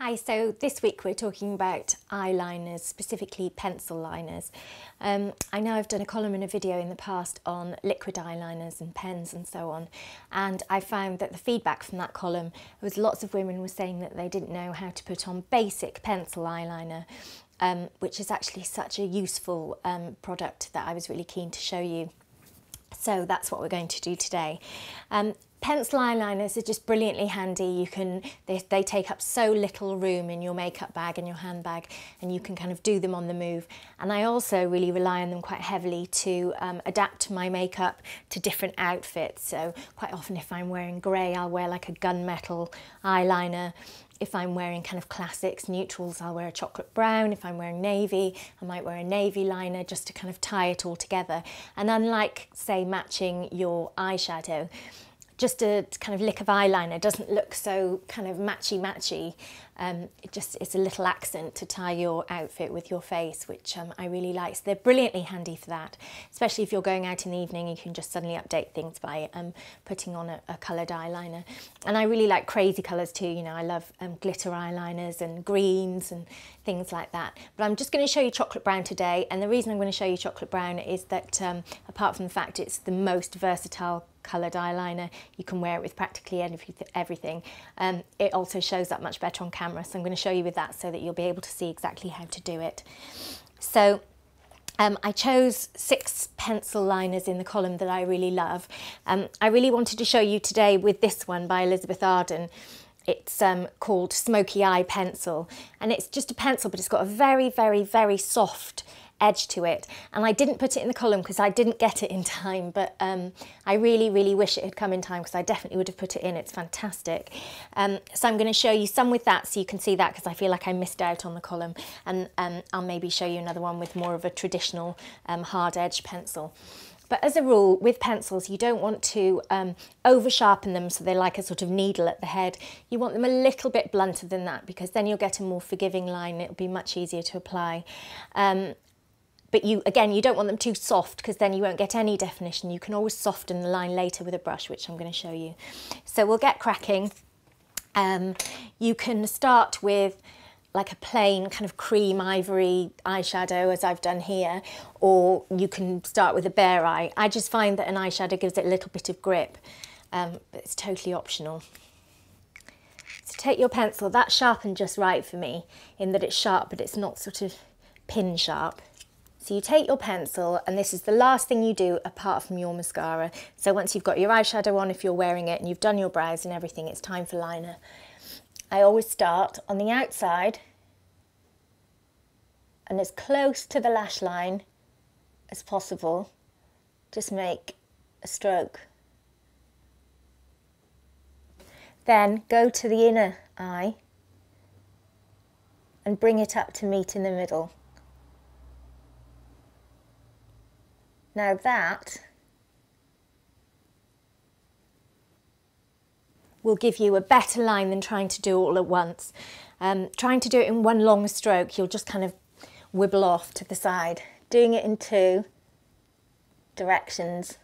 Hi, so this week we're talking about eyeliners, specifically pencil liners. I know I've done a column and a video in the past on liquid eyeliners and pens and so on, and I found that the feedback from that column was lots of women were saying that they didn't know how to put on basic pencil eyeliner, which is actually such a useful product that I was really keen to show you. So that's what we're going to do today. Pencil eyeliners are just brilliantly handy. They take up so little room in your makeup bag and your handbag, and you can kind of do them on the move. And I also really rely on them quite heavily to adapt my makeup to different outfits. So quite often if I'm wearing grey, I'll wear like a gunmetal eyeliner. If I'm wearing kind of classics, neutrals, I'll wear a chocolate brown. If I'm wearing navy, I might wear a navy liner just to kind of tie it all together. And unlike, say, matching your eyeshadow, just a kind of lick of eyeliner doesn't look so kind of matchy-matchy. It's a little accent to tie your outfit with your face, which I really like. So they're brilliantly handy for that, especially if you're going out in the evening. You can just suddenly update things by putting on a coloured eyeliner. And I really like crazy colours too. You know, I love glitter eyeliners and greens and things like that. But I'm just going to show you chocolate brown today. And the reason I'm going to show you chocolate brown is that apart from the fact it's the most versatile coloured eyeliner, you can wear it with practically everything. It also shows up much better on camera, so I'm going to show you with that so that you'll be able to see exactly how to do it. So I chose 6 pencil liners in the column that I really love. I really wanted to show you today with this one by Elizabeth Arden. It's called Smoky Eye Pencil, and it's just a pencil, but it's got a very, very, very soft edge to it. And I didn't put it in the column because I didn't get it in time, but I really, really wish it had come in time because I definitely would have put it in. It's fantastic. So I'm going to show you some with that so you can see that, because I feel like I missed out on the column, and I'll maybe show you another one with more of a traditional hard edge pencil. But as a rule, with pencils, you don't want to over sharpen them so they're like a sort of needle at the head. You want them a little bit blunter than that, because then you'll get a more forgiving line. It'll be much easier to apply. But again, you don't want them too soft, because then you won't get any definition. You can always soften the line later with a brush, which I'm going to show you. So we'll get cracking. You can start with like a plain kind of cream ivory eyeshadow, as I've done here, or you can start with a bare eye. I just find that an eyeshadow gives it a little bit of grip, but it's totally optional. So take your pencil. That's sharpened just right for me, in that it's sharp, but it's not sort of pin sharp. So you take your pencil, and this is the last thing you do apart from your mascara. So once you've got your eyeshadow on, if you're wearing it, and you've done your brows and everything, it's time for liner. I always start on the outside and as close to the lash line as possible. Just make a stroke. Then go to the inner eye and bring it up to meet in the middle. Now that will give you a better line than trying to do it all at once. Trying to do it in one long stroke, you'll just kind of wibble off to the side. Doing it in 2 directions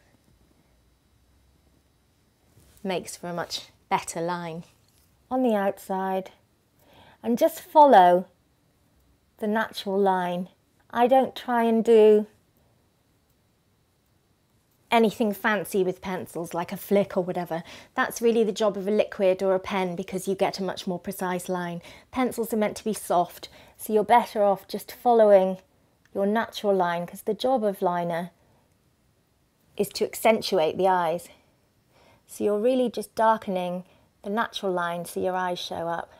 makes for a much better line. On the outside, and just follow the natural line. I don't try and do anything fancy with pencils, like a flick or whatever. That's really the job of a liquid or a pen, because you get a much more precise line. Pencils are meant to be soft, so you're better off just following your natural line, because the job of liner is to accentuate the eyes. So you're really just darkening the natural line so your eyes show up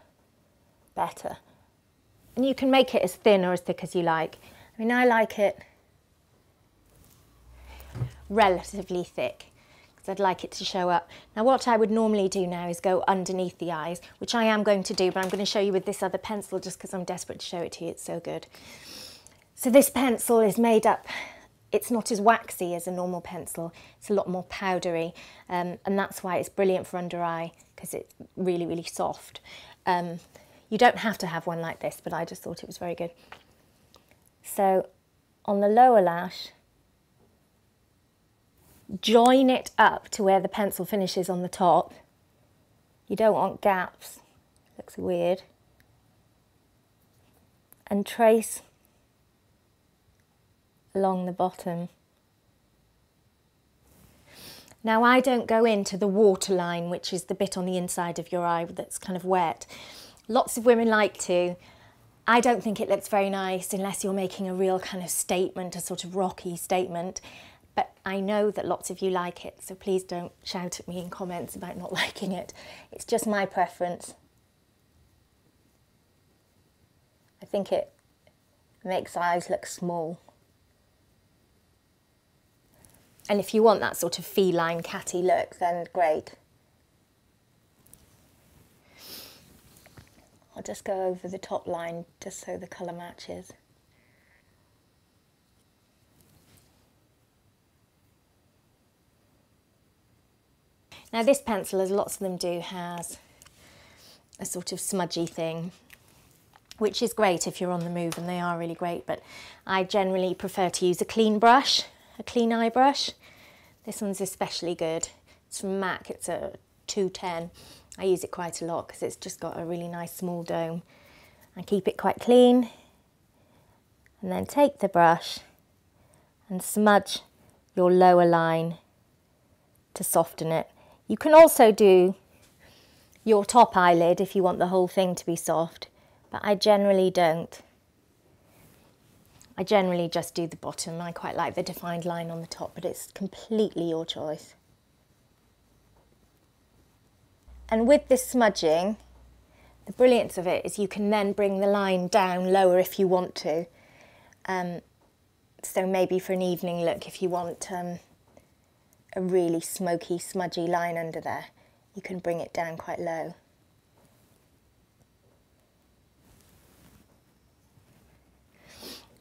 better. And you can make it as thin or as thick as you like. I mean, I like it relatively thick, because I'd like it to show up. Now what I would normally do now is go underneath the eyes, which I am going to do, but I'm going to show you with this other pencil just because I'm desperate to show it to you. It's so good. So this pencil is made up, it's not as waxy as a normal pencil, it's a lot more powdery, and that's why it's brilliant for under eye, because it's really, really soft. You don't have to have one like this, but I just thought it was very good. So on the lower lash, join it up to where the pencil finishes on the top. You don't want gaps, looks weird. and trace along the bottom. Now I don't go into the waterline, which is the bit on the inside of your eye that's kind of wet. Lots of women like to. I don't think it looks very nice unless you're making a real kind of statement, a sort of rocky statement. But I know that lots of you like it, so please don't shout at me in comments about not liking it. It's just my preference. I think it makes eyes look small. And if you want that sort of feline, catty look, then great. I'll just go over the top line just so the colour matches. Now this pencil, as lots of them do, has a sort of smudgy thing, which is great if you're on the move, and they are really great, but I generally prefer to use a clean brush, a clean eye brush. This one's especially good. It's from MAC, it's a 210. I use it quite a lot because it's just got a really nice small dome. I keep it quite clean, and then take the brush and smudge your lower line to soften it. You can also do your top eyelid if you want the whole thing to be soft, but I generally don't. I generally just do the bottom. I quite like the defined line on the top, but it's completely your choice. And with this smudging, the brilliance of it is you can then bring the line down lower if you want to. So maybe for an evening look, if you want a really smoky, smudgy line under there, you can bring it down quite low.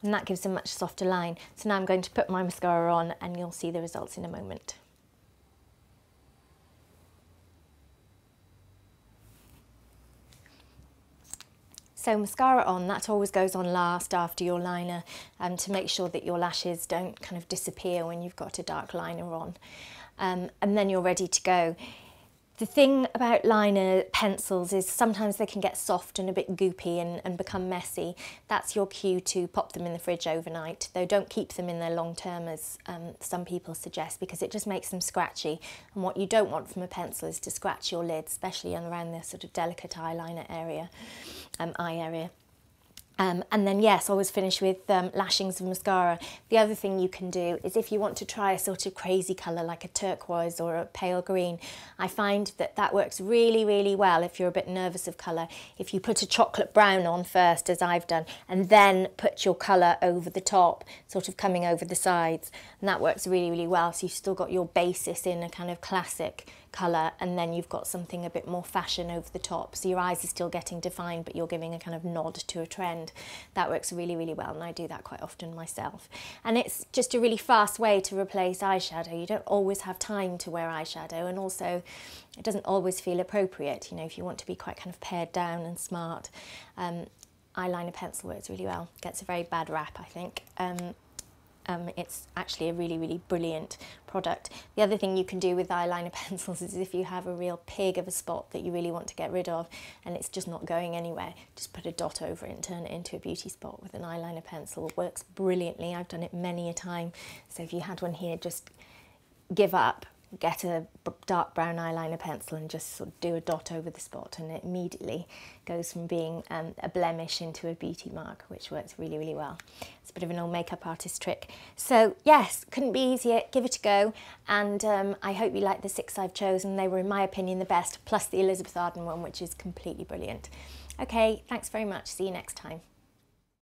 And that gives a much softer line. So now I'm going to put my mascara on and you'll see the results in a moment. So mascara on, that always goes on last after your liner to make sure that your lashes don't kind of disappear when you've got a dark liner on. And then you're ready to go. The thing about liner pencils is sometimes they can get soft and a bit goopy and become messy. That's your cue to pop them in the fridge overnight, though don't keep them in there long term as some people suggest, because it just makes them scratchy. And what you don't want from a pencil is to scratch your lid, especially around the sort of delicate eyeliner area, eye area. And then yes, always finish with lashings of mascara. The other thing you can do is if you want to try a sort of crazy colour like a turquoise or a pale green, I find that that works really, really well if you're a bit nervous of colour. If you put a chocolate brown on first, as I've done, and then put your colour over the top, sort of coming over the sides, and that works really, really well. So you've still got your basis in a kind of classic colour, and then you've got something a bit more fashion over the top. So your eyes are still getting defined, but you're giving a kind of nod to a trend. That works really, really well, and I do that quite often myself. And it's just a really fast way to replace eyeshadow. You don't always have time to wear eyeshadow, and also it doesn't always feel appropriate. You know, if you want to be quite kind of pared down and smart, eyeliner pencil works really well. Gets a very bad rap, I think. It's actually a really, really brilliant product. The other thing you can do with eyeliner pencils is if you have a real pig of a spot that you really want to get rid of and it's just not going anywhere, just put a dot over it and turn it into a beauty spot with an eyeliner pencil. It works brilliantly. I've done it many a time. So if you had one here, just give up, get a dark brown eyeliner pencil and just sort of do a dot over the spot, and it immediately goes from being a blemish into a beauty mark, which works really, really well. It's a bit of an old makeup artist trick. So yes, couldn't be easier. Give it a go, and I hope you like the 6 I've chosen. They were, in my opinion, the best, plus the Elizabeth Arden one, which is completely brilliant. Okay, thanks very much. See you next time.